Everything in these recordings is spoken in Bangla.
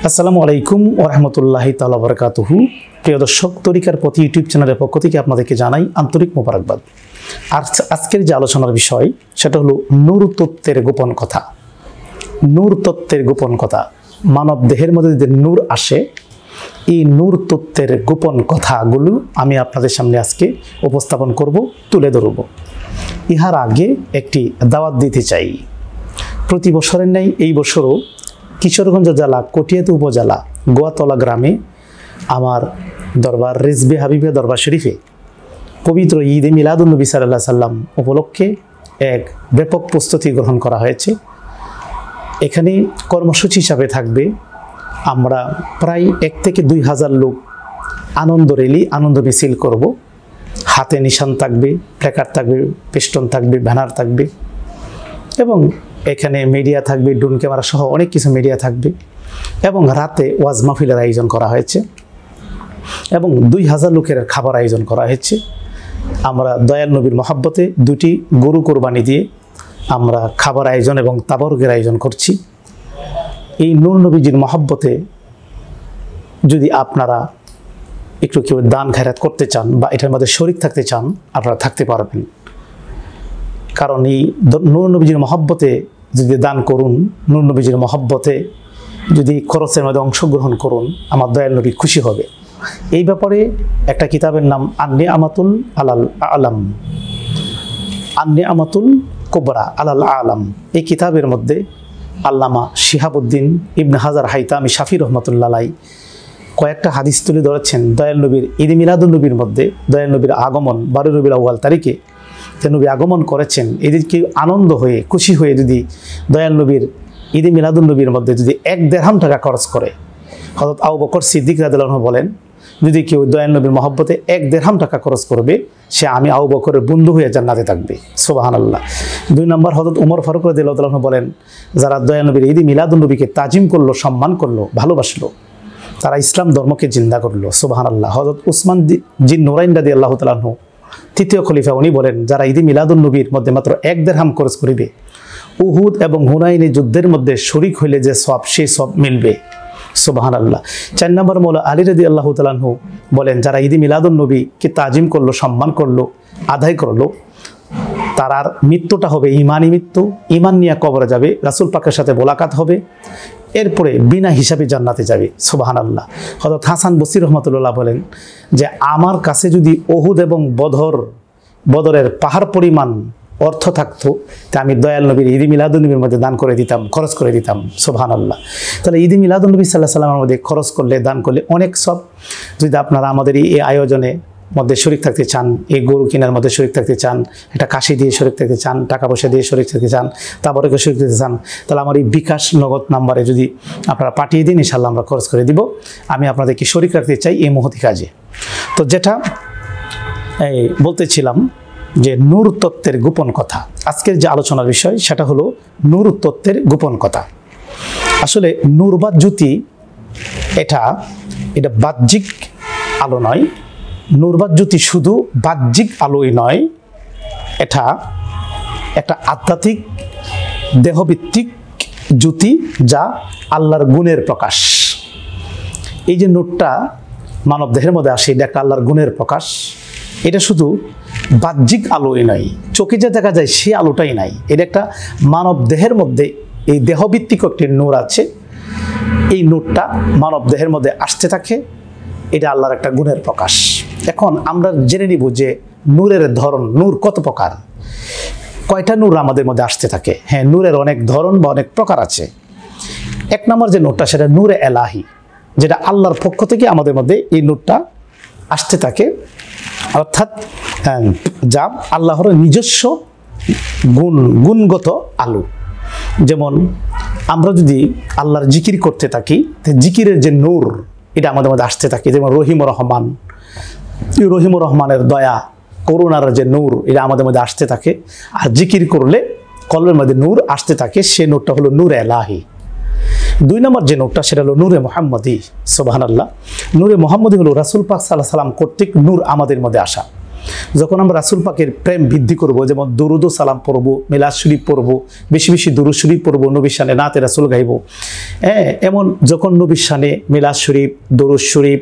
আসসালামু আলাইকুম ওয়া রাহমাতুল্লাহি তাআলা ওয়া বারাকাতুহু। প্রিয় দর্শক, তরিকার পথ ইউটিউব চ্যানেলের পক্ষ থেকে আপনাদেরকে জানাই আন্তরিক মোবারকবাদ। আর আজকের যে আলোচনার বিষয় সেটা হলো নূর তত্ত্বের গোপন কথা। নূর তত্ত্বের গোপন কথা, মানব দেহের মধ্যে যে নূর আসে, এই নূর তত্ত্বের গোপন কথাগুলো আমি আপনাদের সামনে আজকে উপস্থাপন করব, তুলে ধরব। ইহার আগে একটি দাওয়াত দিতে চাই। প্রতি বছরের ন্যায় এই বছরও কিশোরগঞ্জ জেলা কটিয়াদি উপজেলা গোয়াতলা গ্রামে আমার দরবার রিজবে হাবিবে দরবার শরীফে পবিত্র ঈদে মিলাদুন্নবী সাল্লাল্লাহু আলাইহি সাল্লাম উপলক্ষে এক ব্যাপক প্রস্তুতি গ্রহণ করা হয়েছে। এখানে কর্মসূচি হিসাবে থাকবে, আমরা প্রায় 1 থেকে 2,000 লোক আনন্দ র্যালি, আনন্দ মিছিল করব। হাতে নিশান থাকবে, প্ল্যাকার্ড থাকবে, পেস্টন থাকবে, ব্যানার থাকবে এবং এখানে মিডিয়া থাকবে, ড্রোন ক্যামেরা সহ অনেক কিছু মিডিয়া থাকবে এবং রাতে ওয়াজ মাহফিলের আয়োজন করা হয়েছে এবং 2,000 লোকের খাবার আয়োজন করা হয়েছে। আমরা দয়াল নবীর মহব্বতে 2টি গরু কোরবানি দিয়ে আমরা খাবার আয়োজন এবং তাবারুকের আয়োজন করছি। এই নূর নবীজির মহব্বতে যদি আপনারা একটু কেউ দান খেরাত করতে চান বা এটার মধ্যে শরিক থাকতে চান, আপনারা থাকতে পারবেন। কারণ এই নূর নবীজির মহব্বতে যদি দান করুন, নূর নবীজির মহব্বতে যদি খরচের মধ্যে অংশগ্রহণ করুন, আমার দয়াল নবী খুশি হবে। এই ব্যাপারে একটা কিতাবের নাম আন-নিআমাতুল আলাল আলাম, আন-নিআমাতুল কুবরা আলাল আলাম। এই কিতাবের মধ্যে আল্লামা শিহাবুদ্দিন ইবনে হাজার হাইতামি শাফি রহমতুল্লাহ আলাইহি কয়েকটা হাদিস তুলে ধরেছেন। দয়াল নবীর ঈদে মিলাদুন্নবীর মধ্যে দয়াল নবীর আগমন 12 রবিউল আউয়াল তারিখে যে নবী আগমন করেছেন, এদেরকে আনন্দ হয়ে খুশি হয়ে যদি দয়াল নবীর ঈদে মিলাদুন্নবীর মধ্যে যদি 1 দিরহাম টাকা খরচ করে, হযরত আবু বকর সিদ্দিক রাদিয়াল্লাহু আনহু বলেন, যদি কেউ দয়াল নবীর মহব্বতে 1 দিরহাম টাকা খরচ করবে, সে আমি আবু বকরের বন্ধু হয়ে জান্নাতে থাকবে। সুবহানাল্লাহ। 2 নম্বর হযরত ওমর ফারুক রাদিয়াল্লাহু আনহু বলেন, যারা দয়াল নবীর ঈদে মিলাদুন্নবীকে তাজিম করলো, সম্মান করলো, ভালোবাসলো, তারা ইসলাম ধর্মকে জিন্দা করলো। সুবহানাল্লাহ। হযরত উসমান জিন নুরাইন রাদিয়াল্লাহু তাআলা আনহু 3য় খলিফা, উনি বলেন, যারা ঈদে মিলাদুন্নবীর মধ্যে মাত্র 1 দিরহাম খরচ করিবে, উহুদ এবং হুনাইনি যুদ্ধের মধ্যে শরীক হইলে যে সওয়াব, সেই সওয়াব মিলবে। সুবহানাল্লাহ। 4 নম্বর মৌলা আলী রাদিয়াল্লাহু তাআলা আনহু বলেন, যারা ঈদে মিলাদুন্নবীকে তাজিম করলো, সম্মান করলো, আদায় করলো, তার মৃত্যুটা হবে ঈমানি মৃত্যু, ঈমান নিয়ে কবরে যাবে, রাসূল পাকের সাথে মোলাকাত হবে, এরপরে বিনা হিসাবে জান্নাতে যাবে। সুবহানাল্লাহ। হযরত হাসান বসরি রহমাতুল্লাহ বলেন যে আমার কাছে যদি উহুদ এবং বদরের পাহাড় পরিমাণ অর্থ থাকতো, তা আমি দয়াল নবীর ঈদে মিলাদুন্নবীর মধ্যে দান করে দিতাম, খরচ করে দিতাম। সুবহানাল্লাহ। তাহলে ঈদে মিলাদুন্নবী সাল্লাল্লাহু আলাইহি ওয়াসাল্লামের মধ্যে খরচ করলে, দান করলে অনেক সব। যদি আপনারা আমাদের এই আয়োজনে মধ্যে শরিক থাকতে চান, এই গরু কেনার মধ্যে শরিক থাকতে চান, একটা কাশি দিয়ে শরিক থাকতে চান, টাকা পয়সা দিয়ে শরিক থাকতে চান, তারপরে শরিক থাকতে চান, তাহলে আমার এই বিকাশ নগদ নাম্বারে যদি আপনারা পাঠিয়ে দিন, ইনশাআল্লাহ আমরা খরচ করে দিব। আমি আপনাদেরকে শরিক রাখতে চাই এই মহতি কাজে। তো যেটা বলতেছিলাম যে নূর তত্ত্বের গোপন কথা, আজকের যে আলোচনার বিষয় সেটা হলো নূর তত্ত্বের গোপন কথা। আসলে নূর বা জ্যোতি এটা বাহ্যিক আলো নয়। নূর বা জ্যোতি শুধু বাহ্যিক আলোই নয়, এটা একটা আধ্যাত্মিক দেহভিত্তিক জ্যোতি, যা আল্লাহর গুণের প্রকাশ। এই যে নূরটা মানব দেহের মধ্যে আসে, এটা একটা আল্লাহর গুণের প্রকাশ। এটা শুধু বাহ্যিক আলোই নয়, চোখে যে দেখা যায় সে আলোটাই নাই, এটা একটা মানব দেহের মধ্যে এই দেহভিত্তিক একটি নূর আছে। এই নূরটা মানব দেহের মধ্যে আসতে থাকে, এটা আল্লাহর একটা গুণের প্রকাশ। এখন আমরা জেনে নিব যে নূরের ধরন, নূর কত প্রকার, কয়টা নূর আমাদের মধ্যে আসতে থাকে। হ্যাঁ, নূরের অনেক ধরন বা অনেক প্রকার আছে। 1 নম্বর যে নূরটা, সেটা নূরে এলাহি, যেটা আল্লাহর পক্ষ থেকে আমাদের মধ্যে এই নূরটা আসতে থাকে, অর্থাৎ যা আল্লাহর নিজস্ব গুণগত আলো। যেমন আমরা যদি আল্লাহর জিকির করতে থাকি, জিকিরের যে নূর, এটা আমাদের মধ্যে আসতে থাকে। যেমন রহিমুর রহমান, রহিমুর রহমানের দয়া, করুণার যে নূর, এটা আমাদের মধ্যে আসতে থাকে। আর জিকির করলে কলবের মধ্যে নূর আসতে থাকে, সে নূরটা হলো নূরে এলাহি। 2 নম্বর যে নূরটা, সেটা হলো নূরে মুহাম্মদী। সুবহানাল্লাহ। নূরে মুহাম্মদী হলো রাসূল পাক সাল্লাল্লাহু আলাইহি ওয়াসাল্লাম কর্তৃক নূর আমাদের মধ্যে আসা। যখন আমরা রাসূল পাকের প্রেম বৃদ্ধি করব, যেমন দুরুদ ও সালাম পড়ব, মিলাদ শরীফ পড়ব, বেশি বেশি দুরুদ শরীফ পড়ব, নবীর শানে নাতে রাসূল গাইব, হ্যাঁ, এমন যখন নবীর শানে মিলাদ শরীফ, দুরুদ শরীফ,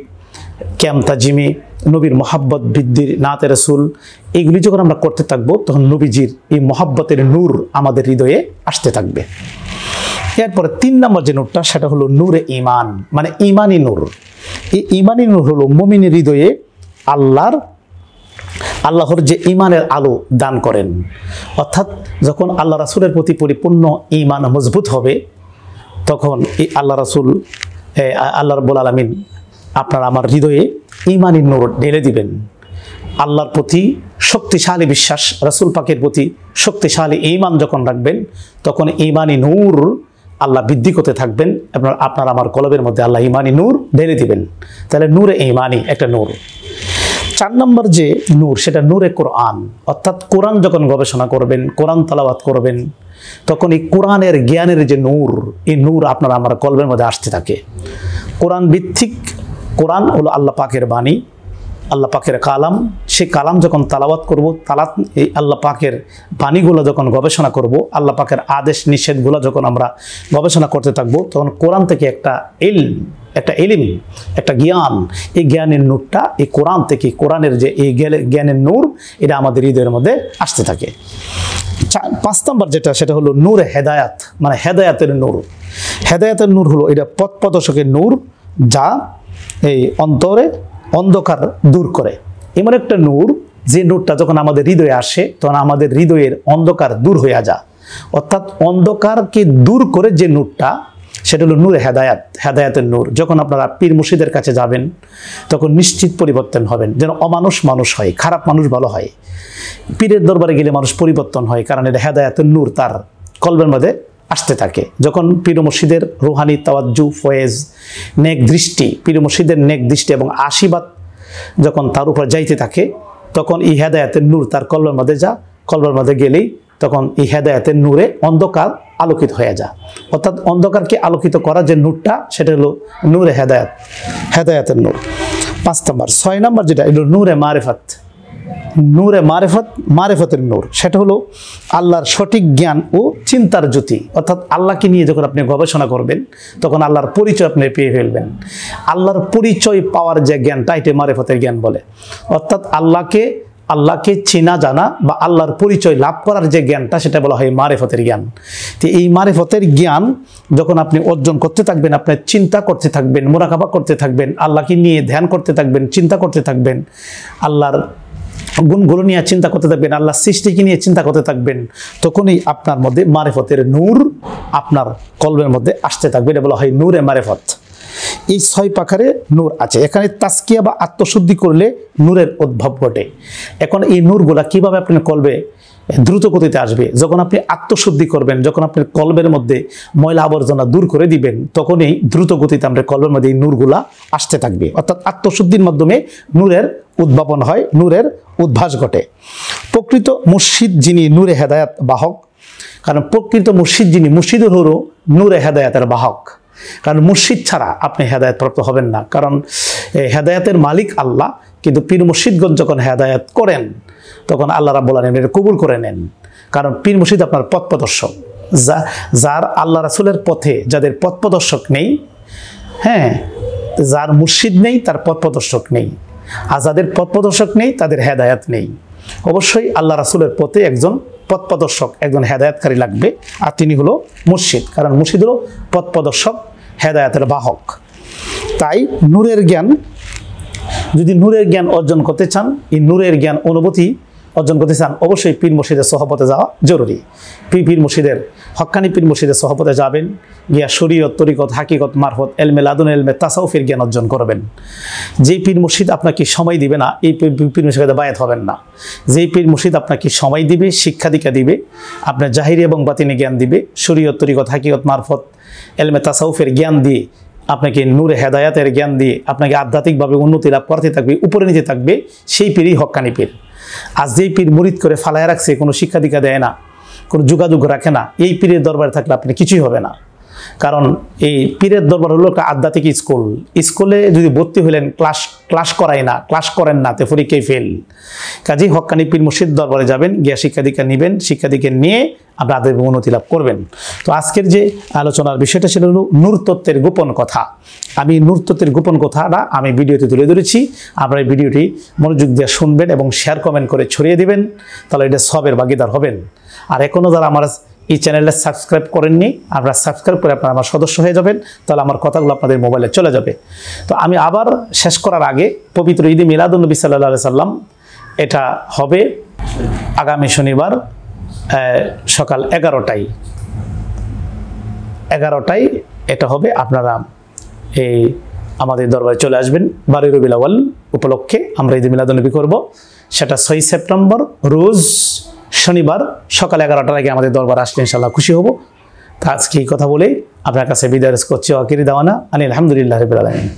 কিয়াম তাজিমি, নবীর মহাব্বত বৃদ্ধির নাতে রাসূল, এইগুলি যখন আমরা করতে থাকবো তখন নবীজির এই মহাব্বতের নূর আমাদের হৃদয়ে আসতে থাকবে। এরপরে 3 নম্বর যে নূরটা, সেটা হলো নূরে ঈমান, মানে ঈমানি নূর। এই ঈমানি নূর হলো মুমিনের হৃদয়ে আল্লাহর যে ঈমানের আলো দান করেন। অর্থাৎ যখন আল্লাহ রাসূলের প্রতি পরিপূর্ণ ঈমান মজবুত হবে, তখন এই আল্লাহ রাসূল, আল্লাহ রাব্বুল আলামিন আপনার আমার হৃদয়ে ঈমানি নূর ঢেলে দিবেন। আল্লাহর প্রতি শক্তিশালী বিশ্বাস, রাসূল পাকের প্রতি শক্তিশালী ঈমান যখন রাখবেন, তখন ঈমানি নূর আল্লাহ বৃদ্ধি করতে থাকবেন। আপনার আমার কলবের মধ্যে আল্লাহ ঈমানি নূর ঢেলে দিবেন। তাহলে নূরে ঈমানি একটা নূর। 4 নম্বর যে নূর, সেটা নূরে কোরআন। অর্থাৎ কোরআন যখন গবেষণা করবেন, কোরআন তেলাওয়াত করবেন, তখন এই কোরআনের জ্ঞানের যে নূর, এই নূর আপনার আমার কলবের মধ্যে আসতে থাকে। কোরআন ভিত্তিক, কোরআন হলো আল্লাহ পাকের বাণী, আল্লাহ পাকের কালাম। সেই কালাম যখন তালাওয়াত করব, এই আল্লাহ পাকের বাণীগুলো যখন গবেষণা করব, আল্লাহ পাকের আদেশ নিষেধগুলো যখন আমরা গবেষণা করতে থাকবো, তখন কোরআন থেকে একটা ইলম, একটা জ্ঞান, এই জ্ঞানের নূরটা এই কোরআন থেকে, কোরআনের যে এই জ্ঞানের নূর, এটা আমাদের হৃদয়ের মধ্যে আসতে থাকে। 5 নম্বর যেটা, সেটা হলো নূরে হেদায়াত, মানে হেদায়াতের নূর। হেদায়াতের নূর হলো এটা পথ প্রদর্শকের নূর, যা এই অন্তরে অন্ধকার দূর করে। এমন একটা নূর, যে নূরটা যখন আমাদের হৃদয়ে আসে, তখন আমাদের হৃদয়ের অন্ধকার দূর হয়ে যায়। অর্থাৎ অন্ধকারকে দূর করে যে নূরটা, সেটা হলো নূরে হেদায়াত, হেদায়াতের নূর। যখন আপনারা পীর মুর্শিদের কাছে যাবেন, তখন নিশ্চিত পরিবর্তন হবেন। যেন অমানুষ মানুষ হয়, খারাপ মানুষ ভালো হয়। পীরের দরবারে গেলে মানুষ পরিবর্তন হয়, কারণ এটা হেদায়াতের নূর তার কলবের মধ্যে আসতে থাকে। যখন পীর মুর্শিদের রুহানি তাওয়াজ্জু, ফয়েজ, নেক দৃষ্টি, পীর মুর্শিদের নেক দৃষ্টি এবং আশীর্বাদ যখন তার উপর যাইতে থাকে, তখন এই হেদায়াতের নূর তার কলবের মধ্যে কলবের মধ্যে গেলেই তখন এই হেদায়াতের নূরে অন্ধকার আলোকিত হয়ে যায়। অর্থাৎ অন্ধকারকে আলোকিত করা যে নূরটা, সেটা হলো নূরে হেদায়াতের নূর। 5 নম্বর। 6 নম্বর যেটা, এগুলো নূরে মারিফত। নূরে মারিফতের নূর, সেটা হলো আল্লাহর সঠিক জ্ঞান ও চিন্তার জ্যোতি। অর্থাৎ আল্লাহকে নিয়ে যখন আপনি গবেষণা করবেন, তখন আল্লাহর পরিচয় আপনি পেয়ে ফেলবেন। আল্লাহর পরিচয় পাওয়ার যে জ্ঞানটা, এটা মারিফতের জ্ঞান বলে। অর্থাৎ আল্লাহকে চেনা জানা বা আল্লাহর পরিচয় লাভ করার যে জ্ঞানটা, সেটা বলা হয় মারিফতের জ্ঞান। তো এই মারিফতের জ্ঞান যখন আপনি অর্জন করতে থাকবেন, আপনি চিন্তা করতে থাকবেন, মুরাকাবা করতে থাকবেন, আল্লাহকে নিয়ে ধ্যান করতে থাকবেন, চিন্তা করতে থাকবেন, আল্লাহর গুণগুলো নিয়ে চিন্তা করতে থাকবেন, আল্লাহ সৃষ্টিকে নিয়ে চিন্তা করতে থাকবেন, তখনই আপনার মধ্যে মারিফতের নূর আপনার কলবের মধ্যে আসতে থাকবে। এটা বলা হয় নূরে মারিফত। এই 6 প্রকারে নূর আছে। এখানে তাজকিয়া বা আত্মশুদ্ধি করলে নূরের উদ্ভব ঘটে। এখন এই নূরগুলা কিভাবে আপনার কলবে দ্রুত গতিতে আসবে? যখন আপনি আত্মশুদ্ধি করবেন, যখন আপনি কলবের মধ্যে ময়লা আবর্জনা দূর করে দিবেন, তখনই দ্রুত গতিতে আপনার কলবের মধ্যে এই নূরগুলা আসতে থাকবে। অর্থাৎ আত্মশুদ্ধির মাধ্যমে নূরের উদ্ভাবন হয়, নূরের উদ্ভাস ঘটে। প্রকৃত মুর্শিদ যিনি নূরে হেদায়াত বাহক, কারণ প্রকৃত মুর্শিদ যিনি, মুর্শিদুল হলো নূরে হেদায়াতের বাহক। কারণ মুর্শিদ ছাড়া আপনি হেদায়াত প্রাপ্ত হবেন না। কারণ হেদায়াতের মালিক আল্লাহ, কিন্তু পীর মুর্শিদগণ যখন হেদায়াত করেন, তখন আল্লাহ রাব্বুল আলামিন এটা কবুল করে নেন। কারণ পীর মুর্শিদ আপনার পথ প্রদর্শক। যার আল্লাহ রাসূলের পথে যাদের পথ প্রদর্শক নেই, হ্যাঁ, যার মুর্শিদ নেই তার পথ প্রদর্শক নেই। আর যাদের পথ প্রদর্শক নেই তাদের হেদায়াত নেই। অবশ্যই আল্লাহ রাসূলের পথে একজন পথ প্রদর্শক, একজন হেদায়াতকারী লাগবে, আর তিনি হলো মুর্শিদ। কারণ মুর্শিদ হলো পথ প্রদর্শক, হেদায়াতের বাহক। তাই নূরের জ্ঞান, যদি নূরের জ্ঞান অর্জন করতে চান, এই নূরের জ্ঞান অনুভূতি অর্জন করতে চান, অবশ্যই পীর মুর্শিদের সহবতে যাওয়া জরুরি। পীর মুর্শিদের, হক্কানি পীর মুর্শিদের সহবতে যাবেন, গিয়া শরীয়ত, তরিকত, হাকিকত, মারফত, এলমে লাদুন, এলমে তাসাউফের জ্ঞান অর্জন করবেন। যেই পীর মুর্শিদ আপনাকে সময় দিবে না, এই পীর মুর্শিদের বায়াত হবেন না। যেই পীর মুর্শিদ আপনাকে সময় দিবে, শিক্ষা দীক্ষা দিবে, আপনার জাহিরি এবং বাতিনি জ্ঞান দিবে, শরীয়ত, তরিকত, হাকিকত, মারফত, এলমে তাসাউফের জ্ঞান দিয়ে, আপনাকে নূরে হেদায়াতের জ্ঞান দিয়ে আপনাকে আধ্যাত্মিকভাবে উন্নতি লাভ করতে থাকবে, উপরে নিতে থাকবে, সেই পীরই হক্কানি পীর। আজ যেই পীর মুরিদ করে ফালায় রাখছে, কোনো শিক্ষা দীক্ষা দেয় না, কোনো যোগাযোগ রাখে না, এই পীরের দরবারে থাকলে আপনি কিছুই হবে না। কারণ এই পীরের দরবার হলো একটা আধ্যাত্মিক স্কুল। স্কুলে যদি ভর্তি হলেন, ক্লাস করায় না, ক্লাস করেন না, তে পরীক্ষায় ফেল। কাজেই হক্কানি পীর মুর্শিদ দরবারে যাবেন, গিয়া শিক্ষাদীক্ষা নেবেন, শিক্ষাদীক্ষা নিয়ে আপনি আধ্যাত্মিক উন্নতি লাভ করবেন। তো আজকের যে আলোচনার বিষয়টা ছিল হলো নূর তত্ত্বের গোপন কথা। আমি নূর তত্ত্বের গোপন কথাটা আমি ভিডিওতে তুলে ধরেছি। আপনারা এই ভিডিওটি মনোযোগ দিয়ে শুনবেন এবং শেয়ার কমেন্ট করে ছড়িয়ে দিবেন, তাহলে এটা সবের ভাগিদার হবেন। আর এখনও যারা আমার এই চ্যানেলে সাবস্ক্রাইব করেননি, আপনারা সাবস্ক্রাইব করে আপনারা আমার সদস্য হয়ে যাবেন, তাহলে আমার কথাগুলো আপনাদের মোবাইলে চলে যাবে। তো আমি আবার শেষ করার আগে পবিত্র ঈদে মিলাদুন্নবী সাল্লাল্লাহু আলাইহি সাল্লাম, এটা হবে আগামী শনিবার সকাল 11টায় এটা হবে। আপনারা এই আমাদের দরবারে চলে আসবেন। 12 রবিউল আউয়াল উপলক্ষে আমরা ঈদে মিলাদুন্নবী করব। সেটা 6 সেপ্টেম্বর রোজ শনিবার সকাল 11টার আগে আমাদের দরবারে আসলে ইনশাআল্লাহ খুশি হব। তা আজকে এই কথা বলে আপনার কাছে বিদায় করছি। ওয়াকির দাওয়ানা আলহামদুলিল্লাহি রাব্বিল আলামিন।